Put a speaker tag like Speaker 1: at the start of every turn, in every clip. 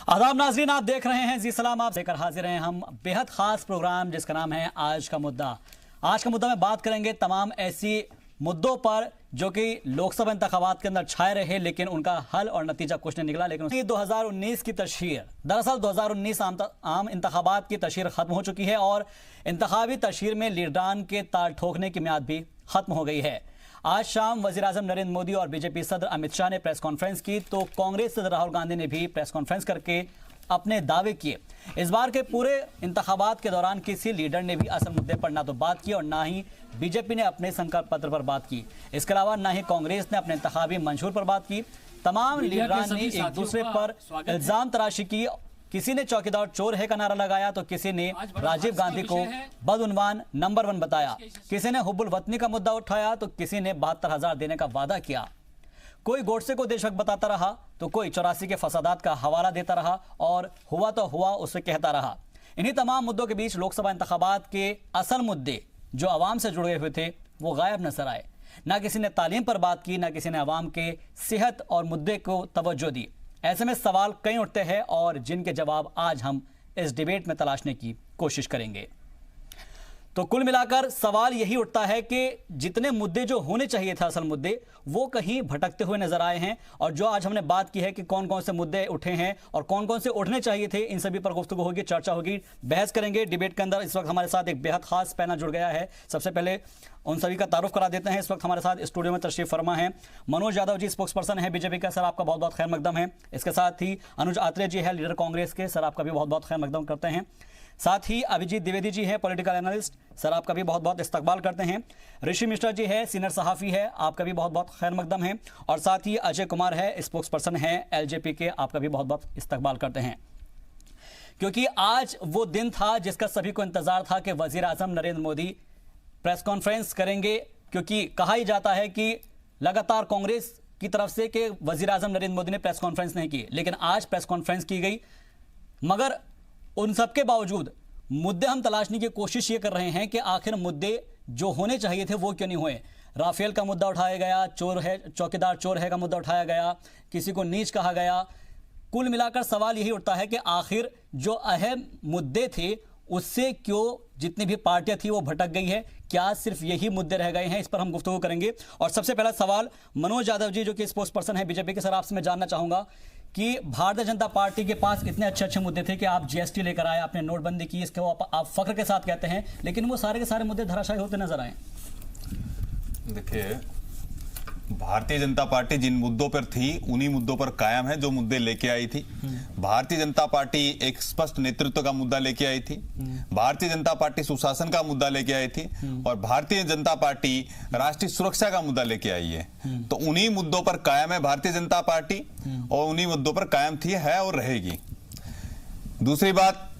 Speaker 1: आदाब नाजरीन, आप देख रहे हैं जी सलाम। आप लेकर हाजिर हैं हम बेहद खास प्रोग्राम जिसका नाम है आज का मुद्दा। आज का मुद्दा में बात करेंगे तमाम ऐसी मुद्दों पर जो कि लोकसभा इंतखाबात के अंदर छाए रहे लेकिन उनका हल और नतीजा कुछ नहीं निकला। लेकिन 2019 की तशहीर, दरअसल 2019 आम इंतखाबात की तशहीर खत्म हो चुकी है और इंतखाबी तशहीर में लीडरान के ताल ठोकने की मियाद भी खत्म हो गई है। आज शाम वज़ीर-ए-आज़म नरेंद्र मोदी और बीजेपी सदर अमित शाह ने प्रेस कॉन्फ्रेंस की तो कांग्रेस सदर राहुल गांधी ने भी प्रेस कॉन्फ्रेंस करके अपने दावे किए। इस बार के पूरे इंतखाबात के दौरान किसी लीडर ने भी असल मुद्दे पर ना तो बात की और ना ही बीजेपी ने अपने संकल्प पत्र पर बात की। इसके अलावा ना ही कांग्रेस ने अपने इंतखाबी मंशूर पर बात की। तमाम लीडरान ने एक दूसरे पर इल्जाम तराशी की। किसी ने चौकीदार चोर है का नारा लगाया तो किसी ने राजीव गांधी को बदउनवान नंबर 1 बताया। किसी ने हुब्बुल वतनी का मुद्दा उठाया तो किसी ने 72,000 देने का वादा किया। कोई गोडसे को देशभक्त बताता रहा तो कोई 84 के फसादात का हवाला देता रहा और हुआ तो हुआ उसे कहता रहा। इन्हीं तमाम मुद्दों के बीच लोकसभा इंतखाबात के असल मुद्दे जो आवाम से जुड़े हुए थे वो गायब नजर आए। ना किसी ने तालीम पर बात की, ना किसी ने आवाम के सेहत और मुद्दे को तवज्जो दी। ऐसे में सवाल कई उठते हैं और जिनके जवाब आज हम इस डिबेट में तलाशने की कोशिश करेंगे। तो कुल मिलाकर सवाल यही उठता है कि जितने मुद्दे जो होने चाहिए थे असल मुद्दे वो कहीं भटकते हुए नजर आए हैं। और जो आज हमने बात की है कि कौन कौन से मुद्दे उठे हैं और कौन कौन से उठने चाहिए थे, इन सभी पर गुफ्तगू होगी, चर्चा होगी, बहस करेंगे। डिबेट के अंदर इस वक्त हमारे साथ एक बेहद खास पैनल जुड़ गया है। सबसे पहले उन सभी का तारुफ करा देते हैं। इस वक्त हमारे साथ स्टूडियो में तशरीफ फरमा है मनोज यादव जी, स्पोक्स पर्सन है बीजेपी का। सर आपका बहुत बहुत खैर मकदम है। इसके साथ ही अनुज आत्रेय जी है, लीडर कांग्रेस के। सर आपका भी बहुत बहुत खैर मकदम करते हैं। साथ ही अभिजीत द्विवेदी जी हैं, पॉलिटिकल एनालिस्ट। सर आपका भी बहुत बहुत इस्तकबाल करते हैं। ऋषि मिश्रा जी है, सीनियर सहाफ़ी है, आपका भी बहुत बहुत खैर मकदम है। और साथ ही अजय कुमार है, स्पोक्स पर्सन है एलजेपी के, आपका भी बहुत बहुत इस्तकबाल करते हैं। क्योंकि आज वो दिन था जिसका सभी को इंतजार था कि वज़ीर-ए-आज़म नरेंद्र मोदी प्रेस कॉन्फ्रेंस करेंगे। क्योंकि कहा ही जाता है कि लगातार कांग्रेस की तरफ से कि वज़ीर-ए-आज़म नरेंद्र मोदी ने प्रेस कॉन्फ्रेंस नहीं की, लेकिन आज प्रेस कॉन्फ्रेंस की गई। मगर उन सबके बावजूद मुद्दे हम तलाशने की कोशिश ये कर रहे हैं कि आखिर मुद्दे जो होने चाहिए थे वो क्यों नहीं हुए। राफेल का मुद्दा उठाया गया, चोर है चौकीदार चोर है का मुद्दा उठाया गया, किसी को नीच कहा गया। कुल मिलाकर सवाल यही उठता है कि आखिर जो अहम मुद्दे थे उससे क्यों जितनी भी पार्टियां थी वो भटक गई है। क्या सिर्फ यही मुद्दे रह गए हैं? इस पर हम गुफ्तगू करेंगे। और सबसे पहला सवाल मनोज यादव जी जो कि स्पोक्स पर्सन है बीजेपी के, सर आपसे मैं जानना चाहूंगा कि भारतीय जनता पार्टी के पास इतने अच्छे अच्छे मुद्दे थे कि आप जीएसटी लेकर आए, आपने नोटबंदी की, इसके आप फख्र के साथ कहते हैं, लेकिन वो सारे के सारे मुद्दे धराशायी होते नजर आए।
Speaker 2: देखिए, भारतीय जनता पार्टी जिन मुद्दों पर थी उन्हीं मुद्दों पर कायम है जो मुद्दे लेके आई थी। भारतीय जनता पार्टी एक स्पष्ट नेतृत्व का मुद्दा लेके आई थी। भारतीय जनता पार्टी सुशासन का मुद्दा लेके आई थी और भारतीय जनता पार्टी राष्ट्रीय सुरक्षा का मुद्दा लेके आई है। तो उन्हीं मुद्दों पर कायम है भारतीय जनता पार्टी और उन्हीं मुद्दों पर कायम थी, है और रहेगी। दूसरी बात,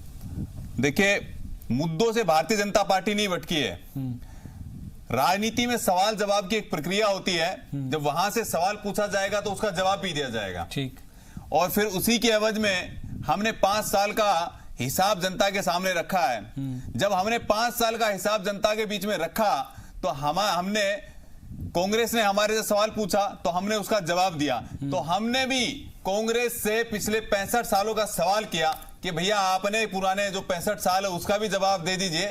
Speaker 2: देखिए, मुद्दों से भारतीय जनता पार्टी नहीं भटकी है। राजनीति में सवाल जवाब की एक प्रक्रिया होती है। जब वहां से सवाल पूछा जाएगा तो उसका जवाब भी दिया जाएगा। ठीक। और फिर उसी के एवज में हमने 5 साल का हिसाब जनता के सामने रखा है। जब हमने 5 साल का हिसाब जनता के बीच में रखा तो हमने कांग्रेस ने हमारे से सवाल पूछा तो हमने उसका जवाब दिया। तो हमने भी कांग्रेस से पिछले 65 सालों का सवाल किया कि भैया आपने पुराने जो 65 साल है उसका भी जवाब दे दीजिए।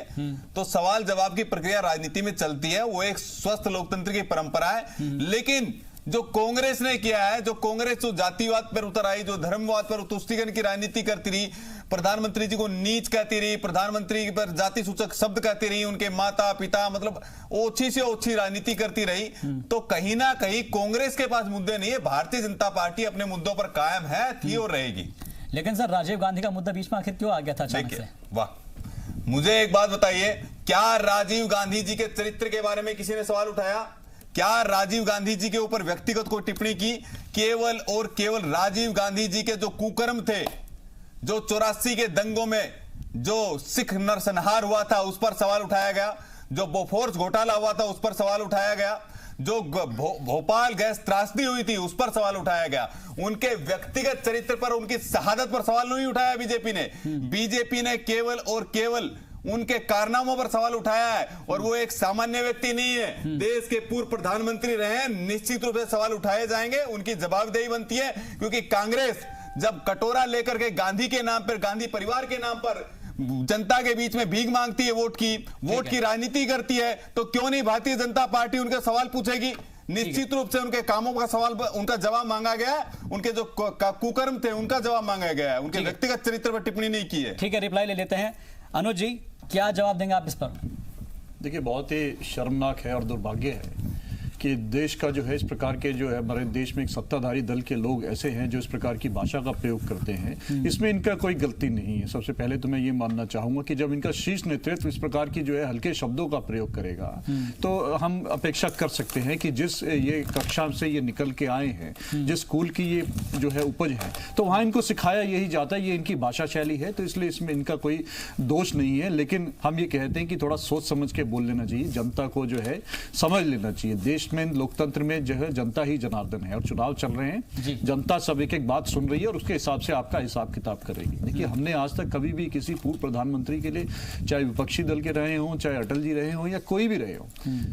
Speaker 2: तो सवाल जवाब की प्रक्रिया राजनीति में चलती है, वो एक स्वस्थ लोकतंत्र की परंपरा है। लेकिन जो कांग्रेस ने किया है, जो कांग्रेस जो जातिवाद पर उतर आई, जो धर्मवाद पर तुष्टीकरण की राजनीति करती रही, प्रधानमंत्री जी को नीच कहती रही, प्रधानमंत्री पर जाति सूचक शब्द कहती रही, उनके माता पिता, मतलब ओछी से ओछी राजनीति करती रही। तो कहीं ना कहीं कांग्रेस के पास मुद्दे नहीं है। भारतीय जनता पार्टी अपने मुद्दों पर कायम है, थी और रहेगी।
Speaker 1: लेकिन सर राजीव गांधी का मुद्दा बीच में आखिर क्यों आ गया था अचानक से?
Speaker 2: वाह, मुझे एक बात बताइए, क्या राजीव गांधी जी के चरित्र के बारे में किसी ने सवाल उठाया? क्या राजीव गांधी जी के ऊपर व्यक्तिगत कोई टिप्पणी की? केवल और केवल राजीव गांधी जी के जो कुकर्म थे, जो 84 के दंगों में जो सिख नरसंहार हुआ था उस पर सवाल उठाया गया, जो बोफोर्स घोटाला हुआ था उस पर सवाल उठाया गया, जो भोपाल गैस त्रासदी हुई थी उस पर सवाल उठाया गया। उनके व्यक्तिगत चरित्र पर, उनकी शहादत पर सवाल नहीं उठाया बीजेपी ने। बीजेपी ने केवल और केवल उनके कारनामों पर सवाल उठाया है। और वो एक सामान्य व्यक्ति नहीं है, देश के पूर्व प्रधानमंत्री रहे हैं। निश्चित रूप से सवाल उठाए जाएंगे, उनकी जवाबदेही बनती है। क्योंकि कांग्रेस जब कटोरा लेकर के गांधी के नाम पर, गांधी परिवार के नाम पर जनता के बीच में भीख मांगती है, वोट की राजनीति करती है, तो क्यों नहीं भारतीय जनता पार्टी उनके सवाल पूछेगी? निश्चित रूप से उनके कामों का सवाल, उनका जवाब मांगा गया है, उनके जो कुकर्म थे उनका जवाब मांगा गया है, उनके व्यक्तिगत चरित्र पर टिप्पणी नहीं की है।
Speaker 1: ठीक है, रिप्लाई ले लेते हैं। अनुज जी, क्या जवाब देंगे आप इस पर?
Speaker 3: देखिए, बहुत ही शर्मनाक है और दुर्भाग्य है कि देश का जो है इस प्रकार के जो है हमारे देश में एक सत्ताधारी दल के लोग ऐसे हैं जो इस प्रकार की भाषा का प्रयोग करते हैं। इसमें इनका कोई गलती नहीं है। सबसे पहले तो मैं ये मानना चाहूंगा कि जब इनका शीर्ष नेतृत्व इस प्रकार की जो है हल्के शब्दों का प्रयोग करेगा तो हम अपेक्षा कर सकते हैं कि जिस ये कक्षा से ये निकल के आए हैं, जिस स्कूल की ये जो है उपज है, तो वहां इनको सिखाया यही जाता है, ये इनकी भाषा शैली है, तो इसलिए इसमें इनका कोई दोष नहीं है। लेकिन हम ये कहते हैं कि थोड़ा सोच समझ के बोल लेना चाहिए, जनता को जो है समझ लेना चाहिए। देश में लोकतंत्र में जो है जनता ही जनार्दन है और चुनाव चल रहे हैं, जनता सब एक एक बात सुन रही है और उसके हिसाब से आपका हिसाब किताब करेगी। देखिए, हमने आज तक कभी भी किसी पूर्व प्रधानमंत्री के लिए, चाहे विपक्षी दल के रहे हों, चाहे अटल जी रहे हों या कोई भी रहे हो,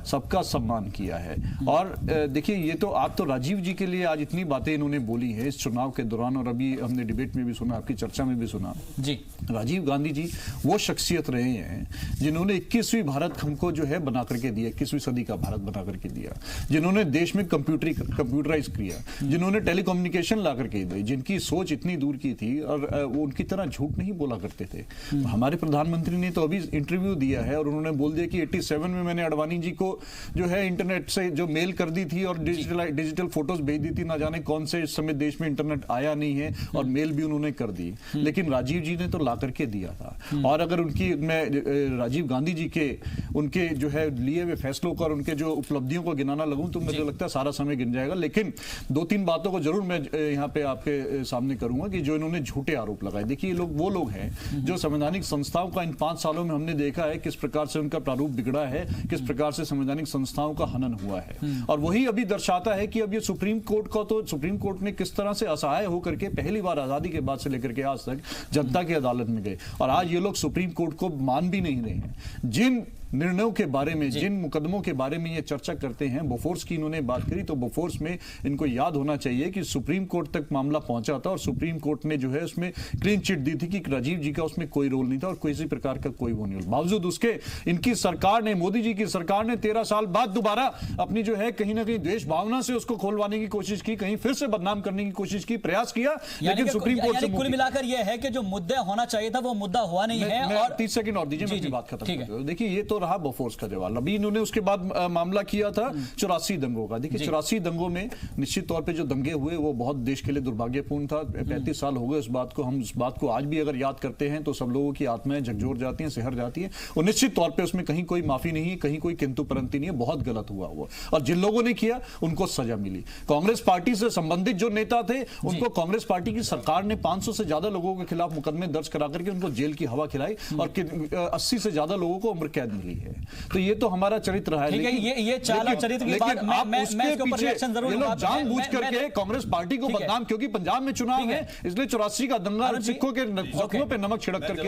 Speaker 3: सबका सम्मान किया है। और देखिए, ये तो आप तो राजीव जी के लिए आज इतनी बातें इन्होंने बोली है इस चुनाव के दौरान, और अभी हमने डिबेट में भी सुना, आपकी चर्चा में भी सुना जी। राजीव गांधी जी वो शख्सियत रहे हैं जिन्होंने 21वीं भारत हमको जो है बना करके दिया, 21वीं सदी का भारत बना करके दिया, जिन्होंने देश में कंप्यूटराइज किया, जिन्होंने टेलीकम्युनिकेशन ला करके दी, जिनकी सोच इतनी दूर की थी और वो उनकी तरह झूठ नहीं बोला करते थे। हमारे प्रधानमंत्री ने तो अभी इंटरव्यू दिया है और उन्होंने बोल दिया कि 87 में मैंने अडवाणी जी को जो है इंटरनेट से जो मेल कर दी थी और डिजिटल फोटोज भेज दी थी, ना जाने कौन से इस समय देश में इंटरनेट आया नहीं है और मेल भी उन्होंने कर दी, लेकिन राजीव जी ने तो ला करके दिया था। और अगर उनकी मैं राजीव गांधी जी के उनके जो है लिए हुए फैसलों को और उनके जो उपलब्धियों को गिनाना लगूं तो मुझे लगता है सारा समय गिन जाएगा। लेकिन 2-3 बातों को जरूर मैं यहाँ पे आपके सामने करूंगा कि जो इन्होंने झूठे आरोप लगाए। देखिए, ये लोग वो लोग हैं जो संवैधानिक संस्थाओं का इन 5 सालों में हमने देखा है किस प्रकार से उनका प्रारूप बिगड़ा है, किस प्रकार से संवैधानिक संस्थाओं का हनन हुआ है, और वही अभी दर्शाता है कि अब ये सुप्रीम कोर्ट का, तो सुप्रीम कोर्ट ने किस तरह से असहाय होकर के पहली बार आजादी के बाद से लेकर के आज तक जनता की अदालत में गए, और आज ये लोग सुप्रीम कोर्ट को मान भी नहीं रहे हैं। जिन निर्णयों के बारे में, जिन मुकदमों के बारे में ये चर्चा करते हैं, बोफोर्स की इन्होंने बात करी, तो बोफोर्स में इनको याद होना चाहिए कि सुप्रीम कोर्ट तक मामला पहुंचा था और सुप्रीम कोर्ट ने जो है उसमें क्लीन चिट दी थी कि राजीव जी का उसमें कोई रोल नहीं था और किसी प्रकार का कोई वो नहीं रोल। बावजूद उसके इनकी सरकार ने, मोदी जी की सरकार ने 13 साल बाद दोबारा अपनी जो है कहीं ना कहीं द्वेष भावना से उसको खोलवाने की कोशिश की, कहीं फिर से बदनाम करने की कोशिश की, प्रयास किया, लेकिन सुप्रीम कोर्ट से
Speaker 1: कुल मिलाकर यह है कि जो मुद्दा होना चाहिए था वो मुद्दा हुआ नहीं है। और
Speaker 3: 30 सेकंड और दीजिए, मैं अपनी बात खत्म कर दूं। देखिए, ये तो रहा बोफोर्स का जवाब। अभी इन्होंने उसके बाद मामला किया था 84 दंगों का। देखिए, 84 दंगों में निश्चित तौर पे जो दंगे हुए वो बहुत देश के लिए दुर्भाग्यपूर्ण था। 35 साल हो गए उस बात को, हम उस बात को आज भी अगर याद करते हैं तो सब लोगों की आत्माएं झकझोर जाती हैं, सिहर जाती है। और निश्चित तौर पे उसमें कहीं कोई माफी नहीं है, कहीं कोई किंतु परंतु नहीं है, बहुत गलत हुआ वो, और जिन लोगों ने किया उनको सजा मिली। कांग्रेस पार्टी से संबंधित जो नेता थे उनको कांग्रेस पार्टी की सरकार ने 500 से ज्यादा लोगों के खिलाफ मुकदमे दर्ज करा करके उनको जेल की हवा खिलाई और 80 से ज्यादा लोगों को उम्र कैद मिली है। तो ये तो हमारा चरित्र है।
Speaker 1: ये चाल चरित्र की बात मैं इसके ऊपर रिएक्शन जरूर लूंगा।
Speaker 3: जानबूझ करके कांग्रेस पार्टी को बदनाम, क्योंकि पंजाब में चुनाव है इसलिए 84 का दंगा सिखों के जख्मों पे नमक छिड़क करके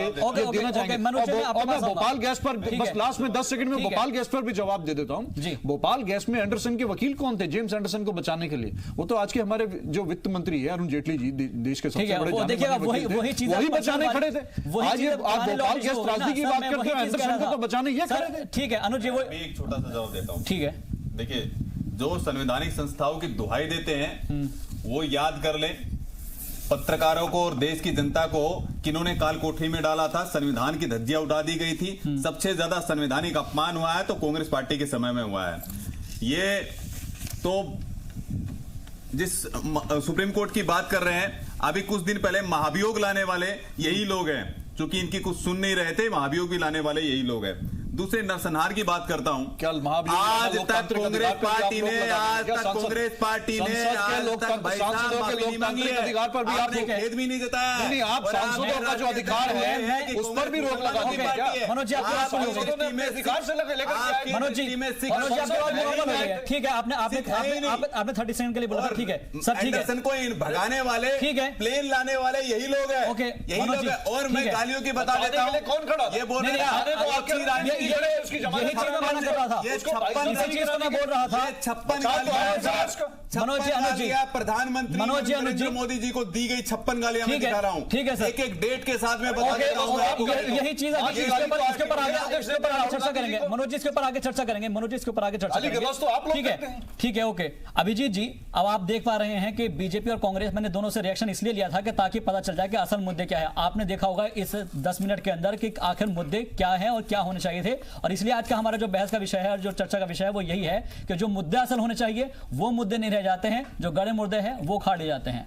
Speaker 3: देना चाहेंगे। और मैं भोपाल गैस पर बस लास्ट में 10 सेकंड में भोपाल गैस पर भी जवाब दे देता हूं। भोपाल गैस में एंडरसन के वकील कौन थे? जेम्स एंडरसन को बचाने के लिए वो तो आज के हमारे जो वित्त मंत्री है अरुण जेटली जी, देश के सबसे बड़े वही बचाने खड़े थे। आज आप भोपाल गैस त्रासदी की बात करते हैं, एंडरसन को तो बचाने ये खड़े थे।
Speaker 1: ठीक है अनुज जी, वो
Speaker 2: एक छोटा सा जवाब देता हूं।
Speaker 1: ठीक है,
Speaker 2: देखिए, जो संवैधानिक संस्थाओं की दुहाई देते हैं वो याद कर लें पत्रकारों को और देश की जनता को किन्होंने काल कोठरी में डाला था, संविधान की धज्जियां उड़ा दी गई थी। सबसे ज्यादा संवैधानिक अपमान हुआ है तो कांग्रेस पार्टी के समय में हुआ है। ये तो जिस सुप्रीम कोर्ट की बात कर रहे हैं, अभी कुछ दिन पहले महाभियोग लाने वाले यही लोग हैं, क्योंकि इनकी कुछ सुन नहीं रहे थे, महाभियोग भी लाने वाले यही लोग हैं। दूसरे नरसंहार की बात करता हूं। आज तक कांग्रेस पार्टी ने
Speaker 3: अधिकार पर भी आपने खेद
Speaker 2: भी नहीं जताया।
Speaker 3: नहीं, आप सांसदों का जो अधिकार है उस पर भी रोक लगा दी है।
Speaker 1: मनोज जी,
Speaker 3: अधिकार से लेकर
Speaker 1: मनोज जी ठीक है, आपने 30 सेकंड के लिए बोला। ठीक है सर, ठीक है,
Speaker 2: को भगाने वाले, ठीक है, प्लेन लाने वाले यही लोग हैं।
Speaker 1: ओके,
Speaker 2: यही लोग हैं। और मैं गालियों की बता देता हूं,
Speaker 3: कौन खड़ा
Speaker 2: ये बोल रहे हैं
Speaker 1: यही चीज मैं बोल रहा था, 56
Speaker 2: 56
Speaker 1: मनोज जी, अनुज जी,
Speaker 2: प्रधानमंत्री
Speaker 1: मनोज जी, अनुज जी,
Speaker 2: नरेंद्र मोदी जी को दी गई 56 गालियां मैं दिखा रहा हूं।
Speaker 1: ठीक है सर,
Speaker 2: एक एक डेट के साथ मैं बता देता हूं।
Speaker 1: यही चीज है, इसके ऊपर आगे चर्चा करेंगे मनोज जी, इसके ऊपर आगे चर्चा करेंगे मनोज जी, इसके ऊपर आगे चर्चा करेंगे। ठीक है, ठीक है, ओके। अभिजीत जी, अब आप देख पा रहे हैं कि बीजेपी और कांग्रेस, मैंने दोनों से रिएक्शन इसलिए लिया था कि ताकि पता चल जाए कि असल मुद्दे क्या है। आपने देखा होगा इस 10 मिनट के अंदर कि आखिर मुद्दे क्या है और क्या होने चाहिए थे, और इसलिए आज का हमारा जो बहस का विषय है और जो चर्चा का विषय है वो यही है कि जो मुद्दे असल होने चाहिए वो मुद्दे नहीं रह जाते हैं, जो गड़े मुद्दे हैं वो खाड़ ले जाते हैं।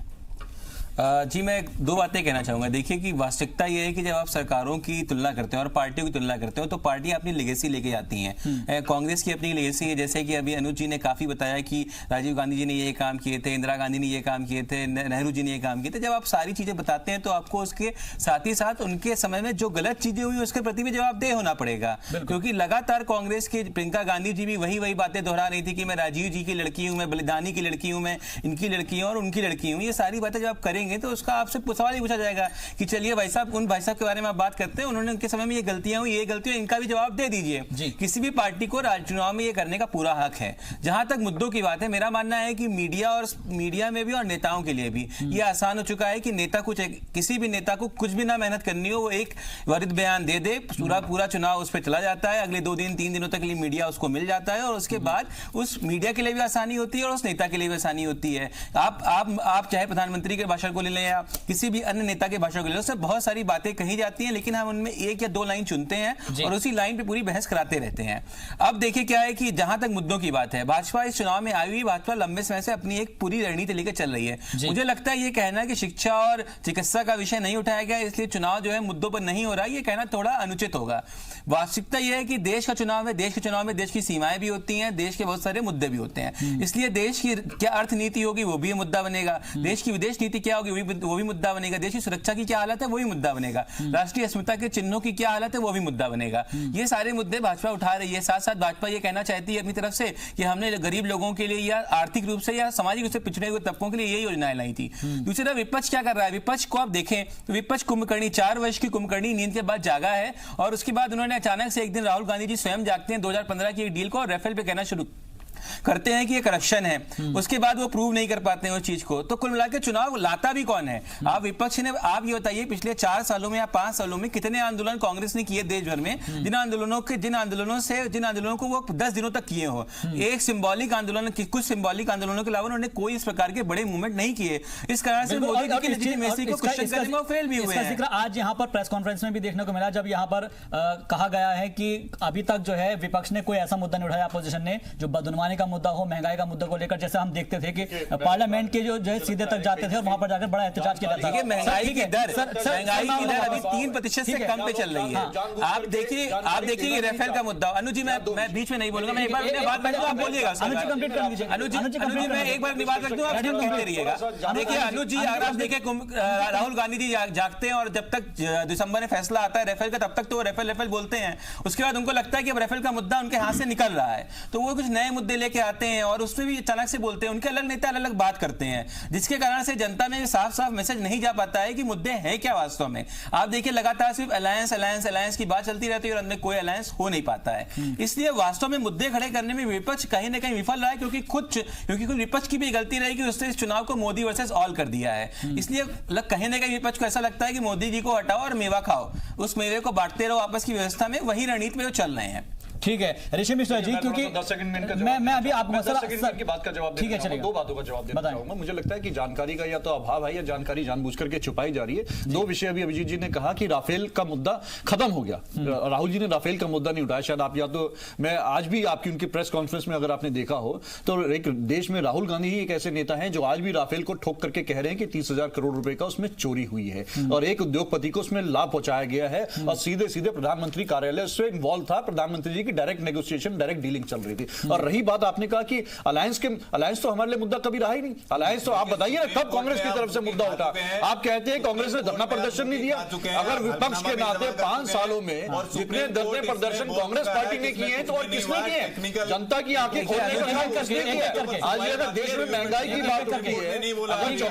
Speaker 4: जी, मैं दो बातें कहना चाहूंगा। देखिए कि वास्तविकता यह है कि जब आप सरकारों की तुलना करते हैं और पार्टियों की तुलना करते हो तो पार्टियां अपनी लेगेसी लेके जाती हैं। कांग्रेस की अपनी लेगेसी है, जैसे कि अभी अनुज जी ने काफी बताया कि राजीव गांधी जी ने ये काम किए थे, इंदिरा गांधी ने ये काम किए थे, नेहरू जी ने ये काम किए थे। जब आप सारी चीजें बताते हैं तो आपको उसके साथ ही साथ उनके समय में जो गलत चीजें हुई उसके प्रति भी जवाबदेह होना पड़ेगा, क्योंकि लगातार कांग्रेस की प्रियंका गांधी जी भी वही बातें दोहरा रही थी कि मैं राजीव जी की लड़की हूं, मैं बलिदानी की लड़की हूं, मैं इनकी लड़की हूं और उनकी लड़की हूं। ये सारी बातें जब आप करेंगे तो उसका आपसे सवाल ही पूछा जाएगा कि चलिए भाई साहब, उन भाई साहब के बारे में आप बात करते हैं, उन्होंने उनके समय में ये गलतियां हुई, ये गलतियां, इनका भी जवाब दे दीजिए। किसी भी पार्टी को चुनाव में ये करने का पूरा हक है। जहां तक मुद्दों की बात है, मेरा मानना है कि मीडिया में भी और नेताओं के लिए भी ये आसान हो चुका है कि नेता किसी भी नेता को कुछ भी ना मेहनत करनी हो, वो एक त्वरित बयान दे दे, पूरा चुनाव उस पर चला जाता है, अगले 2 दिन 3 दिनों तक मीडिया उसको मिल जाता है और उसके बाद उस मीडिया के लिए भी आसानी होती है और उस नेता के लिए भी आसानी होती है। आप चाहे प्रधानमंत्री के भाषण को ले लें या किसी भी अन्य नेता के भाषण को ले लो, उससे बहुत सारी बातें कही जाती हैं, लेकिन हम उनमें 1 या 2 लाइन चुनते हैं और उसी लाइन पे पूरी बहस कराते रहते हैं। अब देखिए क्या है कि जहां तक मुद्दों की बात है, भाजपा इस चुनाव में आई हुई, भाजपा लंबे समय से अपनी एक पूरी रणनीति लेकर चल रही है। मुझे लगता है ये कहना कि शिक्षा और चिकित्सा का विषय नहीं उठाया गया इसलिए चुनाव जो है मुद्दों पर नहीं हो रहा, ये कहना थोड़ा अनुचित होगा। वास्तविकता यह है कि देश का चुनाव है, देश के चुनाव में देश की सीमाएं भी होती हैं, देश के बहुत सारे मुद्दे भी होते हैं, इसलिए देश की क्या अर्थनीति होगी वो भी मुद्दा बनेगा, देश की विदेश नीति क्या होगी वो भी मुद्दा बनेगा, देश की सुरक्षा की क्या हालत है वो भी मुद्दा बनेगा, राष्ट्रीय अस्मिता के चिन्हों की क्या हालत है वो भी मुद्दा बनेगा। ये सारे मुद्दे भाजपा उठा रही है। साथ साथ भाजपा ये कहना चाहती है अपनी तरफ से कि हमने गरीब लोगों के लिए या आर्थिक रूप से या सामाजिक रूप से पिछड़े हुए तबकों के लिए ये योजनाएं लाई थी। दूसरी तरफ विपक्ष क्या कर रहा है, विपक्ष को आप देखें तो विपक्ष कुंभकर्णी 4 वर्ष की कुंभकर्णी नींद के बाद जागा है और उसके बाद उन्होंने अचानक से एक दिन राहुल गांधी जी स्वयं जागते हैं 2015 की एक डील को और राफेल पे कहना शुरू करते हैं कि ये करप्शन है, उसके बाद वो प्रूव नहीं कर पाते हैं उस चीज को। तो कुल मिलाकर चुनाव लाता भी कौन है? आप विपक्ष ने, आप ये बताइए पिछले 4 सालों में या 5 सालों में कितने आंदोलन कांग्रेस ने किए देश भर में, जिन आंदोलनों को वो 10 दिनों तक किए हो। एक सिंबॉलिक आंदोलन, कुछ सिंबॉलिक आंदोलन के अलावा उन्होंने कोई इस प्रकार के बड़े मूवमेंट नहीं किए। इस कारण से मोदी जी की लेजिटिमेसी को क्वेश्चन करने में फेल भी हुए हैं।
Speaker 1: आज यहाँ पर प्रेस कॉन्फ्रेंस में भी देखने को मिला, जब यहाँ पर कहा गया है कि अभी तक जो है विपक्ष ने कोई ऐसा मुद्दा नहीं उठाया, अपोजिशन ने, जो बदनवानी का मुद्दा हो, महंगाई का मुद्दा को लेकर, जैसे हम देखते थे कि पार्लियामेंट के जो है सीधे तक जाते थे और वहां पर जाकर बड़ा एहतजाज किया जाता था।
Speaker 4: महंगाई की दर अभी 3% से कम पे चल रही है। आप देखिए राफेल का मुद्दा। अनुज जी, मैं बीच में नहीं बोलूंगा, मैं एक बार बात कर दूं, आप बोलिएगा। अनुज जी मैं एक बार बात रख दूं, आप कहते रहिएगा। देखिए अनुज जी, अगर आप देखें राहुल गांधी जी जागते हैं और जब तक दिसंबर में फैसला आता है राफेल का, तब तक तो वो राफेल बोलते हैं। उसके बाद उनको लगता है कि अब राफेल का मुद्दा उनके हाथ से निकल रहा है तो वो कुछ नए मुद्दे लेके आते हैं और उसमें भी अचानक से बोलते हैं। उनके अलग नेता अलग बात करते हैं, जिसके कारण से जनता में साफ मैसेज नहीं जा पाता है कि मुद्दे हैं क्या वास्तव में। आप देखिए लगातार सिर्फ अलायंस की बात चलती रहती है और अंदर कोई अलायंस हो नहीं पाता है। इसलिए वास्तव में मुद्दे खड़े करने में विपक्ष कहीं ना कहीं विफल रहा है, क्योंकि कुछ विपक्ष की भी गलती रही कि उसने इस चुनाव को मोदी वर्सेस ऑल कर दिया है। इसलिए कहीं ना कहीं विपक्ष को ऐसा लगता है कि मोदी जी को हटाओ और मेवा खाओ, उस मेवे को बांटते रहो आपस की व्यवस्था में, वही रणनीति में वो चल रहे हैं।
Speaker 1: ठीक है ऋषि मिश्रा जी, क्योंकि
Speaker 3: 10 सेकंड में
Speaker 1: मैं अभी आपको
Speaker 3: 10 सेकंड की बात का जवाब
Speaker 1: ठीक है,
Speaker 3: देना चाहूंगा, 2 बातों का जवाब देना चाहूंगा। मुझे लगता है कि जानकारी का या तो अभाव है या जानकारी जानबूझ करके छुपाई जा रही है। 2 विषय अभी अभिजीत जी ने कहा कि राफेल का मुद्दा खत्म हो गया, राहुल जी ने राफेल का मुद्दा नहीं उठाया। शायद आप, या तो मैं आज भी आपकी उनकी प्रेस कॉन्फ्रेंस में अगर आपने देखा हो तो एक देश में राहुल गांधी ही एक ऐसे नेता हैं जो आज भी राफेल को ठोक करके कह रहे हैं कि 30,000 करोड़ रुपए का उसमें चोरी हुई है और एक उद्योगपति को उसमें लाभ पहुंचाया गया है और सीधे प्रधानमंत्री कार्यालय उससे इन्वॉल्व था। प्रधानमंत्री जी की डायरेक्ट नेगोशिएशन, डायरेक्ट डीलिंग चल रही थी। और रही बात आपने कहा कि अलायंस तो हमारे लिए मुद्दा कभी रहा ही नहीं। अलायंस तो आप बताइए ना कब कांग्रेस की तरफ से मुद्दा उठा। आप कहते हैं कांग्रेस ने धरना प्रदर्शन नहीं दिया। अगर विपक्ष के नाते 5 सालों में जितने धरने प्रदर्शन कांग्रेस पार्टी ने किए हैं तो और किसने किए? जनता की आंखें खोलने का काम किसने किया? आज अगर देश में महंगाई की बात होती है,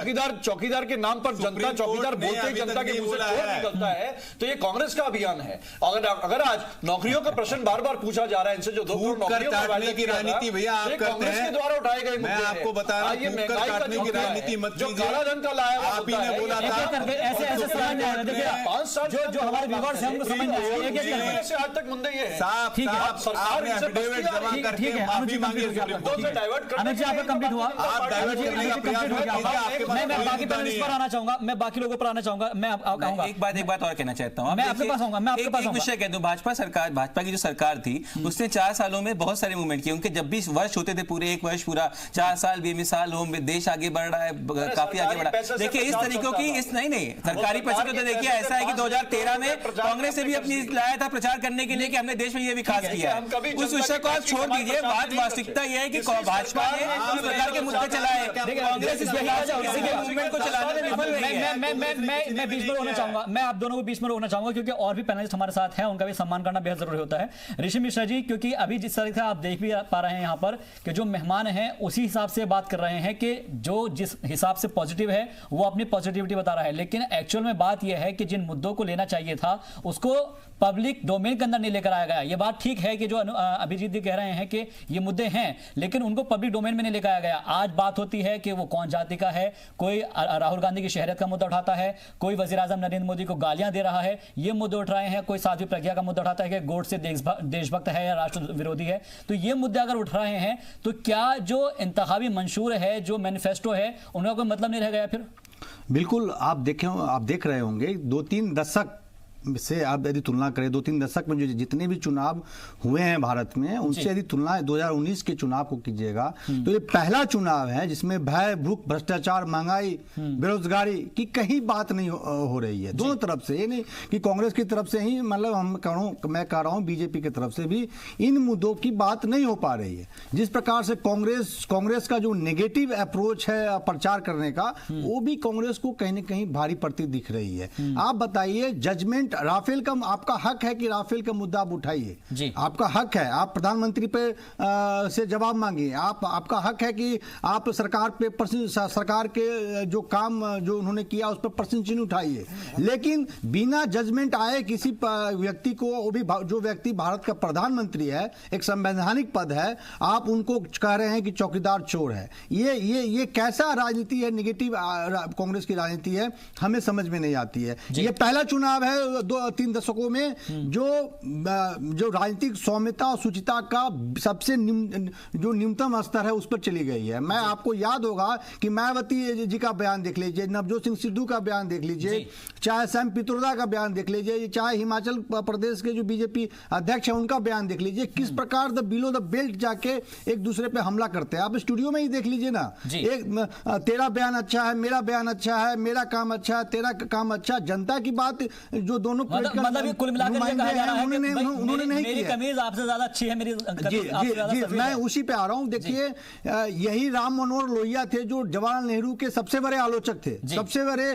Speaker 3: अगर चौकीदार के नाम पर जनता, चौकीदार बोलते ही जनता के मुंह से चोर निकलता है तो ये कांग्रेस का अभियान है। अगर आज नौकरियों का प्रश्न बार बार पूछा जा रहा है इनसे, जो 2 करोड़ नौकरियों का वायदा
Speaker 2: की राजनीति भैया आप करते
Speaker 3: कांग्रेस के
Speaker 2: हैं।
Speaker 3: द्वारा उठाए गए
Speaker 2: मैं आपको बता रहा हूं, फूंक कर काटने की राजनीति मत
Speaker 3: जो
Speaker 2: कीजिए।
Speaker 3: काला धन का लाया हुआ
Speaker 2: आप ही ने बोला था
Speaker 1: ऐसे सवाल नहीं आ रहे। देखिए जो हमारे व्यूअर्स हैं उनको समझ नहीं आ रही है कि
Speaker 3: से आज तक मुद्दे ये है।
Speaker 2: साफ
Speaker 1: ठीक है,
Speaker 2: साफ आपने एफिडेविट जमा करके माफी मांगी सुप्रीम कोर्ट से।
Speaker 1: अनुज जी आपका कंप्लीट हुआ?
Speaker 2: आप डाइवर्ट करने का प्रयास मत कीजिए, आपके पास
Speaker 1: मैं
Speaker 2: कोई
Speaker 1: बाकी
Speaker 2: मुद्दा
Speaker 1: पैनलिस्ट
Speaker 2: नहीं
Speaker 1: पर
Speaker 2: है।
Speaker 1: आना चाहूंगा, मैं बाकी लोगों पर आना चाहूंगा, मैं आऊंगा।
Speaker 4: एक बात और कहना चाहता हूं।
Speaker 1: मैं आपके पास आऊंगा, मैं आपके पास
Speaker 4: एक
Speaker 1: आऊंगा।
Speaker 4: विषय कह दूं, भाजपा की जो सरकार थी उसने 4 सालों में बहुत सारे मूवमेंट किए। उनके जब भी वर्ष होते थे, पूरे 1 वर्ष पूरा 4 साल बेमिसाल हो, देश आगे बढ़ रहा है, काफी आगे बढ़ा है। देखिए इस तरीकों की नहीं सरकारी पैसे को तो देखिए ऐसा है कि 2013 में कांग्रेस ने भी अपनी लाया था प्रचार करने के लिए कि हमने देश में ये विकास किया है। उस विषय को आप छोड़ दीजिए। वास्तविकता यह है कि भाजपा ने इस प्रकार के मुद्दे चलाए, कांग्रेस इस प्रकार से किसी के मूवमेंट को चलाने में विफल रही है।
Speaker 1: मैं बीच में रोकना चाहूंगा, मैं आप दोनों को बीच में रोकना चाहूंगा क्योंकि और भी पैनलिस्ट हमारे साथ हैं, उनका भी सम्मान करना बेहद जरूरी होता है। ऋषि मिश्रा जी, क्योंकि अभी जिस तरह से आप देख भी पा रहे हैं यहाँ पर कि जो मेहमान हैं उसी हिसाब से बात कर रहे हैं कि जो जिस हिसाब से पॉजिटिव है वो अपनी पॉजिटिविटी बता रहा है, लेकिन एक्चुअल में बात यह है कि जिन मुद्दों को लेना चाहिए था उसको पब्लिक डोमेन के अंदर नहीं लेकर आया गया। ये बात ठीक है कि जो अभिजीत जी कह रहे हैं कि ये मुद्दे हैं, लेकिन उनको पब्लिक डोमेन में नहीं लेकर आया गया। आज बात होती है कि वो कौन जाति का है, कोई राहुल गांधी की शहरियत का मुद्दा उठाता है, कोई वजीर आजम नरेंद्र मोदी को गालियां दे रहा है, ये मुद्दे उठ रहे हैं, कोई साध्वी प्रज्ञा का मुद्दा उठाता है कि गोड से देशभक्त है या राष्ट्र विरोधी है। तो ये मुद्दे अगर उठ रहे हैं तो क्या जो इंतखाबी मंशूर है, जो मैनिफेस्टो है, उनका कोई मतलब नहीं रह गया फिर?
Speaker 5: बिल्कुल, आप देख रहे होंगे 2-3 दशक से आप यदि तुलना करें, 2-3 दशक में जो जितने भी चुनाव हुए हैं भारत में, उनसे यदि तुलना 2019 के चुनाव को कीजिएगा तो ये पहला चुनाव है जिसमें भय, भूख, भ्रष्टाचार, महंगाई, बेरोजगारी की कहीं बात नहीं हो रही है दोनों तरफ से। ये नहीं कि कांग्रेस की तरफ से ही, मतलब मैं कह रहा हूं बीजेपी की तरफ से भी इन मुद्दों की बात नहीं हो पा रही है। जिस प्रकार से कांग्रेस का जो नेगेटिव अप्रोच है प्रचार करने का, वो भी कांग्रेस को कहीं ना कहीं भारी पड़ती दिख रही है। आप बताइए, जजमेंट राफेल का, आपका हक है कि राफेल का मुद्दा आप उठाइए, आपका हक है, आप प्रधानमंत्री पे से जवाब मांगिए, आपका हक है कि आप सरकार के जो काम जो उन्होंने किया उस पर प्रश्न चिन्ह उठाइए, लेकिन बिना जजमेंट आए किसी व्यक्ति को, वो भी जो व्यक्ति भारत का प्रधानमंत्री है, एक संवैधानिक पद है, आप उनको कह रहे हैं कि चौकीदार चोर है। ये कैसा राजनीति है, निगेटिव कांग्रेस की राजनीति है, हमें समझ में नहीं आती है। ये पहला चुनाव है 2-3 दशकों में जो राजनीतिक सौम्यता और शुचिता का सबसे जो न्यूनतम स्तर है उस पर चली गई है। मैं आपको याद होगा कि मायावती जी का बयान देख लीजिए, नवजोत सिंह सिद्धू का बयान देख लीजिए, चाहे सैम पित्रोदा का बयान देख लीजिए, चाहे हिमाचल प्रदेश के जो बीजेपी अध्यक्ष हैं उनका बयान देख लीजिए, किस प्रकार बिलो द बेल्ट जाके एक दूसरे पे हमला करते हैं। आप स्टूडियो में ही देख लीजिए ना, एक तेरा बयान अच्छा है, मेरा बयान अच्छा है, मेरा काम अच्छा है, तेरा काम अच्छा। जनता की बात जो दोनों
Speaker 1: मतलब कुल मिलाकर ये कहा जा रहा है कि
Speaker 5: उन्होंने नहीं
Speaker 1: मेरी कमीज आपसे ज्यादा अच्छी है, मेरी
Speaker 5: जी, मैं उसी पे आ रहा हूं। देखिए, यही राम मनोहर लोहिया थे जो जवाहरलाल नेहरू के सबसे बड़े आलोचक थे, सबसे बड़े,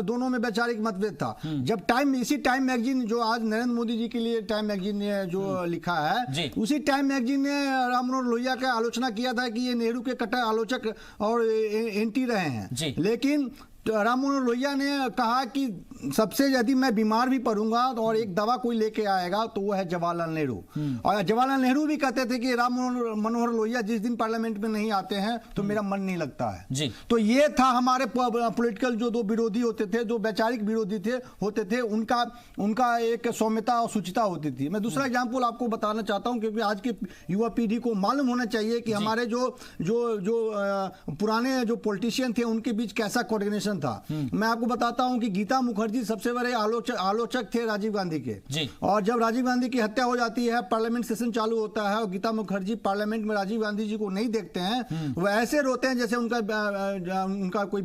Speaker 5: दोनों में वैचारिक मतभेद था। जब इसी टाइम मैगजीन, जो आज नरेंद्र मोदी जी के लिए टाइम मैगजीन ने जो लिखा है, उसी टाइम मैगजीन ने राम मनोहर लोहिया का आलोचना किया था कि ये नेहरू के कट्टर आलोचक और एंटी रहे हैं। लेकिन राम मनोहर लोहिया ने कहा कि सबसे यदि मैं बीमार भी पड़ूंगा और एक दवा कोई लेके आएगा तो वो है जवाहरलाल नेहरू। और जवाहरलाल नेहरू भी कहते थे कि राम मनोहर लोहिया जिस दिन पार्लियामेंट में नहीं आते हैं तो मेरा मन नहीं लगता है। तो ये था हमारे पॉलिटिकल जो 2 विरोधी होते थे, 2 वैचारिक विरोधी होते थे, उनका एक सौम्यता और शुचिता होती थी। मैं दूसरा एग्जाम्पल आपको बताना चाहता हूं, क्योंकि आज की युवा पीढ़ी को मालूम होना चाहिए कि हमारे जो पुराने जो पॉलिटिशियन थे उनके बीच कैसा कोऑर्डिनेशन था। मैं आपको बताता हूं कि गीता मुखर्जी सबसे बड़े आलोचक थे राजीव गांधी के, और जब राजीव गांधी की हत्या हो जाती है, पार्लियामेंट सेशन चालू होता है और गीता मुखर्जी पार्लियामेंट में राजीव गांधी जी को नहीं देखते हैं, वो ऐसे रोते हैं जैसे उनका कोई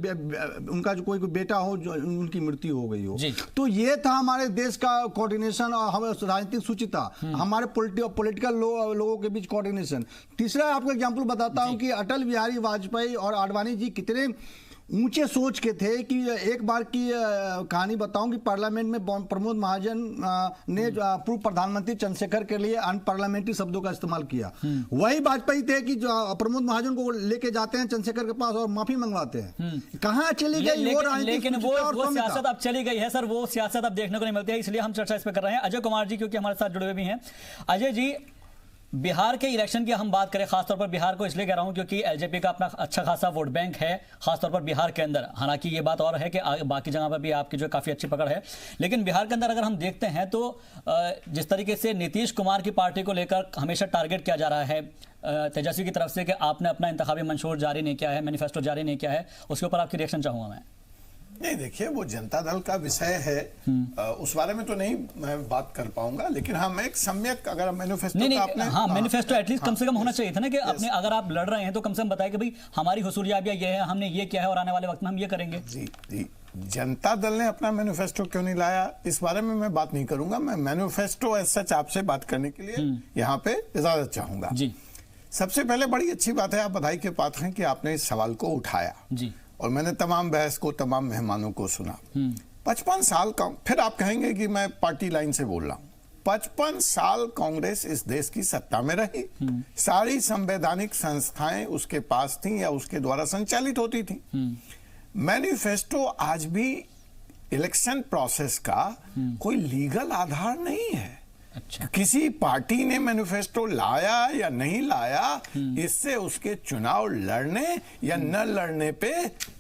Speaker 5: बेटा हो जो उनकी मृत्यु हो गई हो। तो ये था हमारे देश का कोऑर्डिनेशन और राजनीतिक सूचिता, हमारे पॉलिटिकल लोगों के बीच कोऑर्डिनेशन। तीसरा आपको एग्जाम्पल बताता हूं कि अटल बिहारी वाजपेयी और आडवाणी जी कितने ऊंचे सोच के थे कि एक बार की कहानी बताऊं कि पार्लियामेंट में प्रमोद महाजन ने पूर्व प्रधानमंत्री चंद्रशेखर के लिए अनपार्लियामेंट्री शब्दों का इस्तेमाल किया। वही वाजपेयी थे कि जो प्रमोद महाजन को लेके जाते हैं चंद्रशेखर के पास और माफी मंगवाते हैं। कहां चली गई वो राजनीति?
Speaker 1: लेकिन वो सियासत अब चली गई है सर, वो सियासत अब देखने को नहीं मिलती है, इसलिए हम चर्चा इस पे कर रहे हैं। अजय कुमार जी क्योंकि हमारे साथ जुड़े हुए भी हैं। अजय जी, बिहार के इलेक्शन की हम बात करें, खासतौर पर बिहार को इसलिए कह रहा हूं क्योंकि एलजेपी का अपना अच्छा खासा वोट बैंक है, खासतौर पर बिहार के अंदर। हालांकि ये बात और है कि बाकी जगह पर भी आपकी जो काफ़ी अच्छी पकड़ है, लेकिन बिहार के अंदर अगर हम देखते हैं तो जिस तरीके से नीतीश कुमार की पार्टी को लेकर हमेशा टारगेट किया जा रहा है तेजस्वी की तरफ से कि आपने अपना इंतखाबी मंशूर जारी नहीं किया है, मैनिफेस्टो जारी नहीं किया है, उसके ऊपर आपकी रिएक्शन चाहूंगा मैं।
Speaker 6: नहीं, देखिए वो जनता दल का विषय है, उस बारे में तो नहीं मैं बात कर पाऊंगा, लेकिन हाँ मैं एक सम्यक अगर मैनिफेस्टो
Speaker 1: नहीं,
Speaker 6: का आपने
Speaker 1: मैनिफेस्टो एटलीस्ट कम से कम होना चाहिए था ना कि अपने अगर आप लड़ रहे हैं तो कम से कम बताएं कि भाई हमारी हुसूलियाबियां ये है, हमने ये किया है और आने वाले वक्त में हम ये करेंगे।
Speaker 6: जी, जनता दल ने अपना मैनिफेस्टो क्यों नहीं लाया इस बारे में मैं बात नहीं करूंगा। मैं मैनिफेस्टो एज सच आपसे बात करने के लिए यहाँ पे इजाजत चाहूंगा।
Speaker 1: जी,
Speaker 6: सबसे पहले बड़ी अच्छी बात है, आप बधाई के पात्र हैं कि आपने इस सवाल को उठाया
Speaker 1: जी,
Speaker 6: और मैंने तमाम बहस को, तमाम मेहमानों को सुना। 55 साल का, फिर आप कहेंगे कि मैं पार्टी लाइन से बोल रहा हूं। 55 साल कांग्रेस इस देश की सत्ता में रही, सारी संवैधानिक संस्थाएं उसके पास थीं या उसके द्वारा संचालित होती थी। मैनिफेस्टो आज भी इलेक्शन प्रोसेस का कोई लीगल आधार नहीं है।
Speaker 1: अच्छा,
Speaker 6: किसी पार्टी ने मैनिफेस्टो लाया या नहीं लाया, इससे उसके चुनाव लड़ने या न लड़ने पे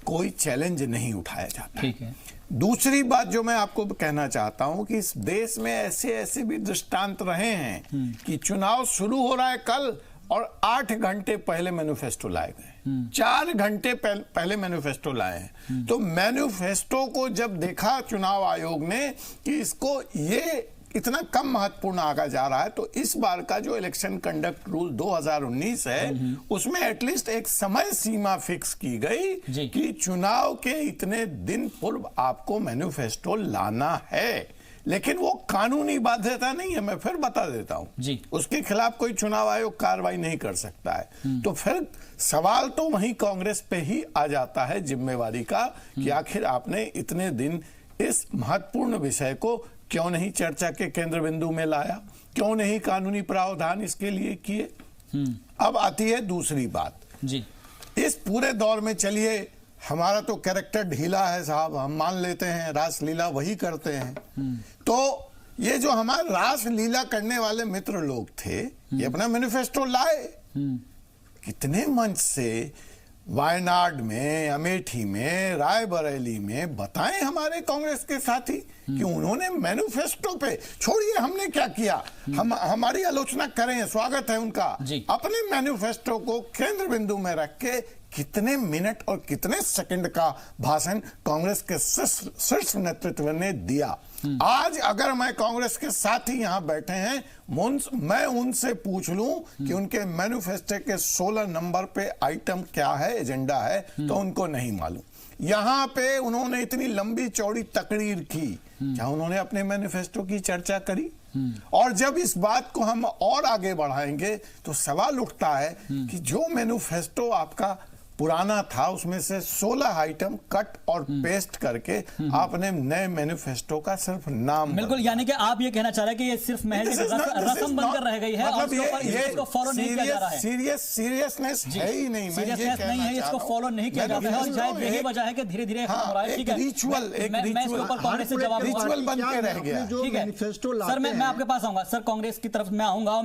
Speaker 6: कोई चैलेंज नहीं उठाया जाता।
Speaker 1: ठीक है।
Speaker 6: दूसरी बात जो मैं आपको कहना चाहता हूं कि इस देश में ऐसे ऐसे भी दृष्टांत रहे हैं कि चुनाव शुरू हो रहा है कल और 8 घंटे पहले मैनिफेस्टो लाए गए, 4 घंटे पहले मैनिफेस्टो लाए हैं। तो मैनिफेस्टो को जब देखा चुनाव आयोग ने कि इसको ये इतना कम महत्वपूर्ण आगा जा रहा है, तो इस बार का जो इलेक्शन कंडक्ट रूल 2019 है उसमें एटलीस्ट एक समय सीमा फिक्स की गई कि चुनाव के इतने दिन पूर्व आपको मैनिफेस्टो लाना है। लेकिन वो कानूनी बाध्यता नहीं है, मैं फिर बता देता हूं, उसके खिलाफ कोई चुनाव आयोग कार्रवाई नहीं कर सकता है। तो फिर सवाल तो वहीं कांग्रेस पे ही आ जाता है जिम्मेवारी का कि आखिर आपने इतने दिन इस महत्वपूर्ण विषय को क्यों नहीं चर्चा के केंद्र बिंदु में लाया, क्यों नहीं कानूनी प्रावधान इसके लिए किए। अब आती है दूसरी बात
Speaker 1: जी,
Speaker 6: इस पूरे दौर में चलिए हमारा तो कैरेक्टर ढीला है साहब, हम मान लेते हैं रासलीला वही करते हैं। तो ये जो हमारे रासलीला करने वाले मित्र लोग थे ये अपना मैनिफेस्टो लाए, कितने मंच से वायनाड में, अमेठी में, रायबरेली में बताएं हमारे कांग्रेस के साथी कि उन्होंने मैनिफेस्टो पे, छोड़िए हमने क्या किया, हम हमारी आलोचना करें, स्वागत है उनका, अपने मैनिफेस्टो को केंद्र बिंदु में रख के कितने मिनट और कितने सेकंड का भाषण कांग्रेस के शीर्ष नेतृत्व ने दिया। आज अगर मैं कांग्रेस के साथी यहां बैठे हैं, मैं उनसे पूछ लूं कि उनके मैनिफेस्टो के 16 नंबर पे आइटम क्या है, एजेंडा है, तो उनको नहीं मालूम। यहां पे उन्होंने इतनी लंबी चौड़ी तकरीर की, क्या उन्होंने अपने मैनिफेस्टो की चर्चा करी? और जब इस बात को हम और आगे बढ़ाएंगे तो सवाल उठता है कि जो मैनिफेस्टो आपका पुराना था उसमें से 16 आइटम कट और पेस्ट करके आपने नए मैनिफेस्टो का सिर्फ नाम,
Speaker 1: बिल्कुल, यानी कि आप ये कहना चाह रहे हैं कि ये सिर्फ महज रस्म बनकर रह गई है,
Speaker 6: मतलब
Speaker 1: और इसको फॉलो नहीं किया जा रहा है।
Speaker 6: सीरियसनेस है ही नहीं,
Speaker 1: सीरियसनेस नहीं है, इसको फॉलो नहीं किया जाता है और शायद यही वजह है कि धीरे-धीरे खत्म हो रहा है। ठीक है,
Speaker 6: रिचुअल बन के रह गया।
Speaker 1: ठीक है सर, मैं आपके पास आऊंगा सर, कांग्रेस की तरफ मैं आऊंगा।